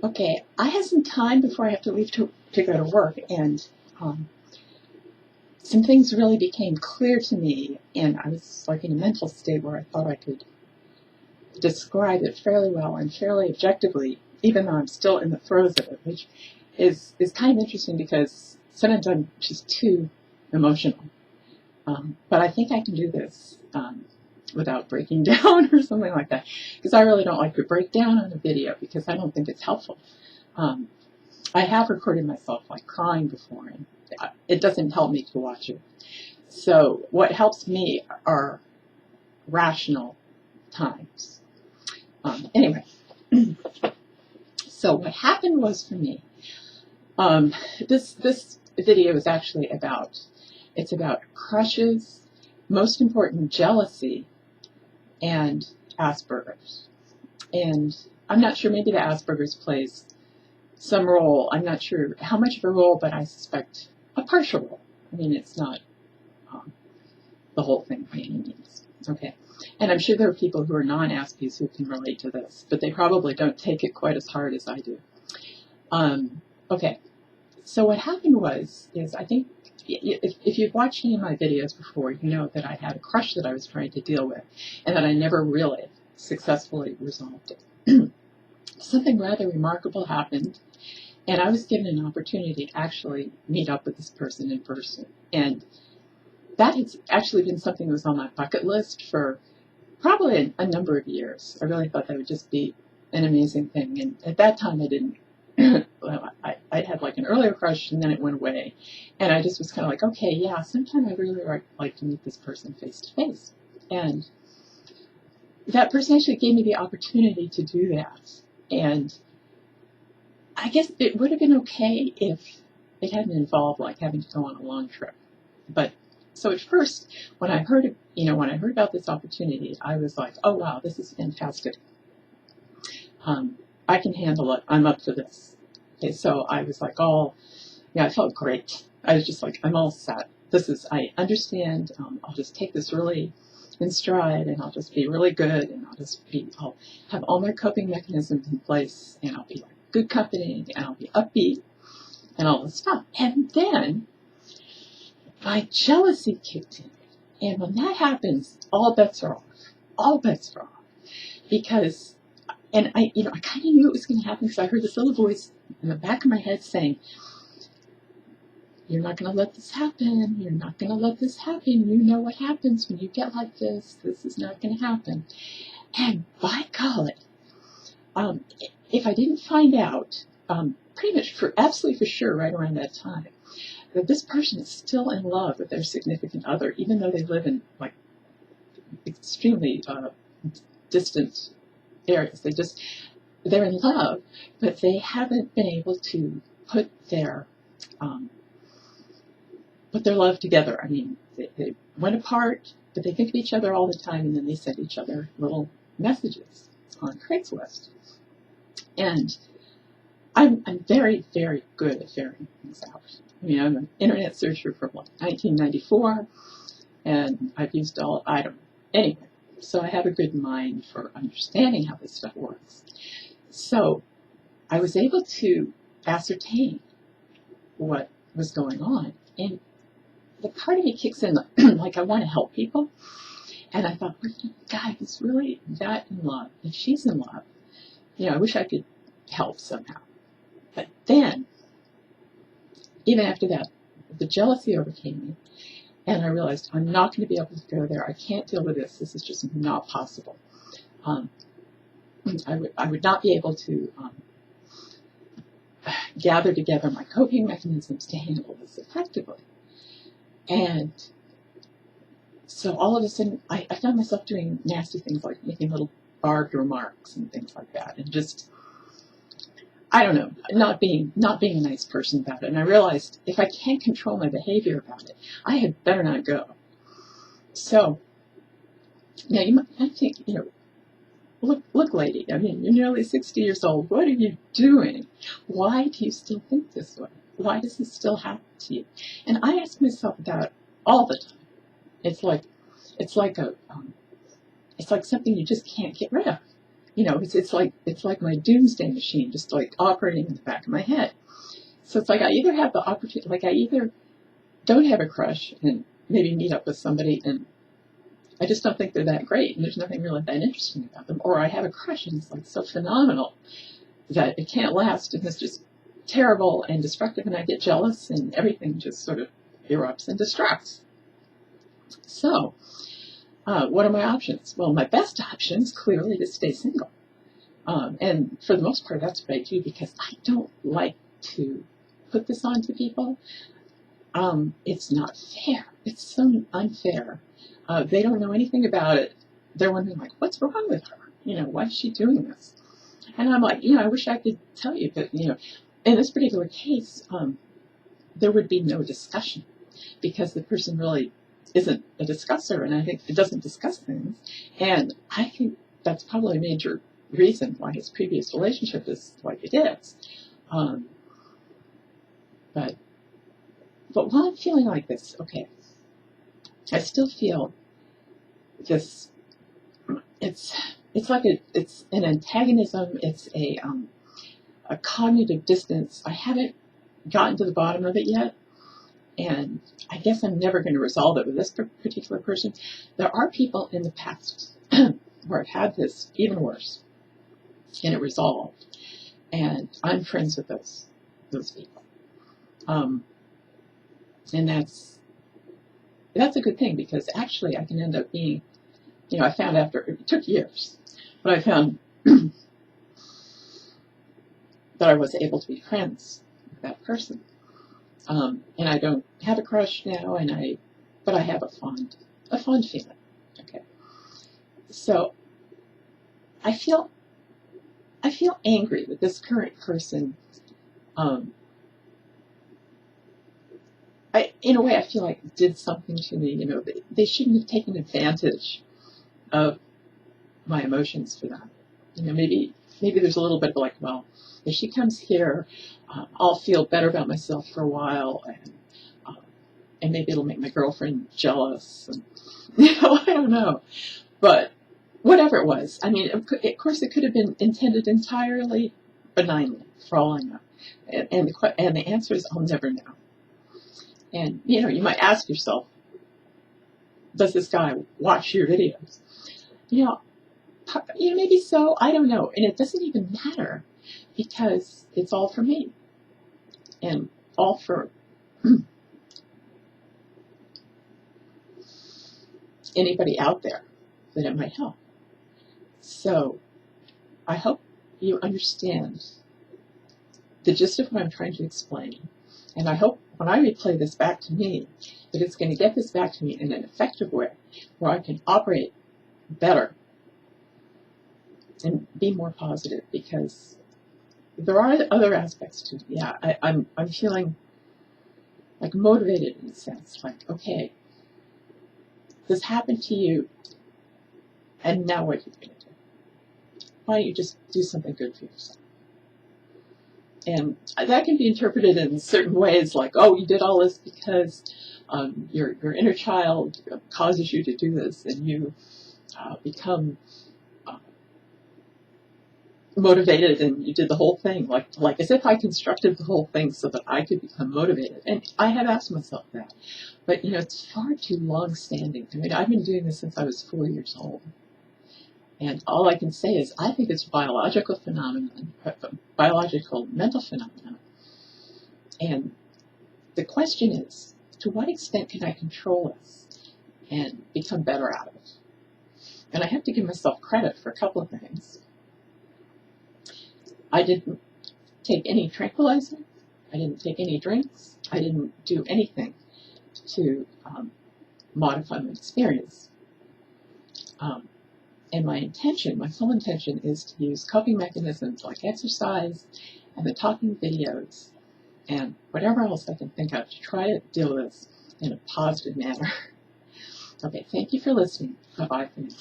Okay, I have some time before I have to leave to go to work, and um, some things really became clear to me, and I was like in a mental state where I thought I could describe it fairly well and fairly objectively, even though I'm still in the throes of it, which is kind of interesting because sometimes I'm just too emotional. But I think I can do this without breaking down or something like that, because I really don't like to break down on a video because I don't think it's helpful. Um, I have recorded myself like crying before, and it doesn't help me to watch it. So what helps me are rational times. Anyway, so what happened was for me, this video is actually it's about crushes, most important jealousy, and Asperger's. And I'm not sure, maybe the Asperger's plays some role. I'm not sure how much of a role, but I suspect a partial role. I mean, it's not the whole thing by any means. Okay. And I'm sure there are people who are non-Aspies who can relate to this, but they probably don't take it quite as hard as I do. Okay. So what happened is I think if you've watched any of my videos before, you know that I had a crush that I was trying to deal with and that I never really successfully resolved it. Something rather remarkable happened, and I was given an opportunity to actually meet up with this person in person. And that has actually been something that was on my bucket list for probably a number of years. I really thought that would just be an amazing thing. And at that time, I didn't. Well, I had like an earlier crush, and then it went away. And I just was kind of like, okay, yeah, sometime I'd really like to meet this person face to face. And that person actually gave me the opportunity to do that. And I guess it would have been okay if it hadn't involved like having to go on a long trip. But so at first, when I heard about this opportunity, I was like, oh wow, this is fantastic. I can handle it. I'm up for this. Okay, so I was like, oh, yeah, I felt great. I was just like, I'm all set. I understand. I'll just take this really in stride, and I'll just be really good, and I'll have all my coping mechanisms in place, and I'll be like good company, and I'll be upbeat, and all this stuff. And then my jealousy kicked in. And when that happens, all bets are off. All bets are off. Because, and I kind of knew it was going to happen because I heard this little voice in the back of my head saying, you're not going to let this happen. You're not going to let this happen. You know what happens when you get like this. This is not going to happen. And by golly, if I didn't find out, pretty much absolutely for sure right around that time, that this person is still in love with their significant other, even though they live in like extremely distant areas. They're in love, but they haven't been able to put their love together. I mean, they went apart, but they think of each other all the time, and then they send each other little messages on Craigslist. And I'm very, very good at figuring things out. I mean, I'm an internet searcher from 1994, and I've used anyway, so I have a good mind for understanding how this stuff works. So I was able to ascertain what was going on, and the part of me kicks in, like I want to help people, and I thought, well, God, if he's really that in love, if she's in love, I wish I could help somehow. But then, even after that, the jealousy overcame me, and I realized I'm not going to be able to go there. I can't deal with this. This is just not possible. I would not be able to gather together my coping mechanisms to handle this effectively. And so all of a sudden, I found myself doing nasty things like making little barbed remarks and things like that, and just, I don't know, not being a nice person about it. And I realized if I can't control my behavior about it, I had better not go. So now you might think, look, lady, I mean, you're nearly 60 years old. What are you doing? Why do you still think this way? Why does this still happen to you? And I ask myself that all the time. It's like something you just can't get rid of. it's like my doomsday machine, just like operating in the back of my head. So it's like I either have the opportunity, like I either don't have a crush and maybe meet up with somebody and I just don't think they're that great and there's nothing really that interesting about them, or I have a crush and it's like so phenomenal that it can't last and it's just terrible and destructive and I get jealous and everything just sort of erupts and destructs. So, what are my options? Well, my best option is clearly to stay single. And for the most part, that's what I do because I don't like to put this on to people. It's not fair. It's so unfair. They don't know anything about it. They're wondering, like, what's wrong with her? Why is she doing this? And I'm like, I wish I could tell you, but, in this particular case, there would be no discussion because the person really isn't a discusser, and I think it doesn't discuss things. And I think that's probably a major reason why his previous relationship is like it is. But while I'm feeling like this, okay, I still feel this. It's an antagonism. It's a cognitive distance. I haven't gotten to the bottom of it yet, and I guess I'm never going to resolve it with this particular person. There are people in the past where I've had this even worse, and it resolved, and I'm friends with those people, and that's a good thing because actually I can end up being, I found after it took years, but I found that I was able to be friends with that person. And I don't have a crush now, but I have a fond feeling. Okay. So I feel angry that this current person, in a way, I feel like did something to me. They shouldn't have taken advantage of my emotions for that. Maybe there's a little bit of like, well, if she comes here, I'll feel better about myself for a while, and maybe it'll make my girlfriend jealous. And, I don't know. But whatever it was, I mean, of course, it could have been intended entirely benignly, for all I know. And the answer is, I'll never know. And, you might ask yourself, does this guy watch your videos? Maybe so. I don't know. And it doesn't even matter because it's all for me and all for anybody out there that it might help. So I hope you understand the gist of what I'm trying to explain. And I hope when I replay this back to me, that it's going to get this back to me in an effective way where I can operate better and be more positive, because there are other aspects to it. Yeah, I'm feeling like motivated in a sense, like, okay, this happened to you, and now what are you going to do? Why don't you just do something good for yourself? And that can be interpreted in certain ways, like, oh, you did all this because your inner child causes you to do this, and you become motivated, and you did the whole thing, like as if I constructed the whole thing so that I could become motivated. And I have asked myself that, but it's far too long-standing. I mean, I've been doing this since I was 4 years old, and all I can say is I think it's a biological phenomenon, biological mental phenomenon. And the question is, to what extent can I control this and become better at it? And I have to give myself credit for a couple of things. I didn't take any tranquilizer. I didn't take any drinks. I didn't do anything to modify my experience. And my full intention is to use coping mechanisms like exercise and the talking videos and whatever else I can think of to try to deal with this in a positive manner. Okay, thank you for listening. Bye-bye for now.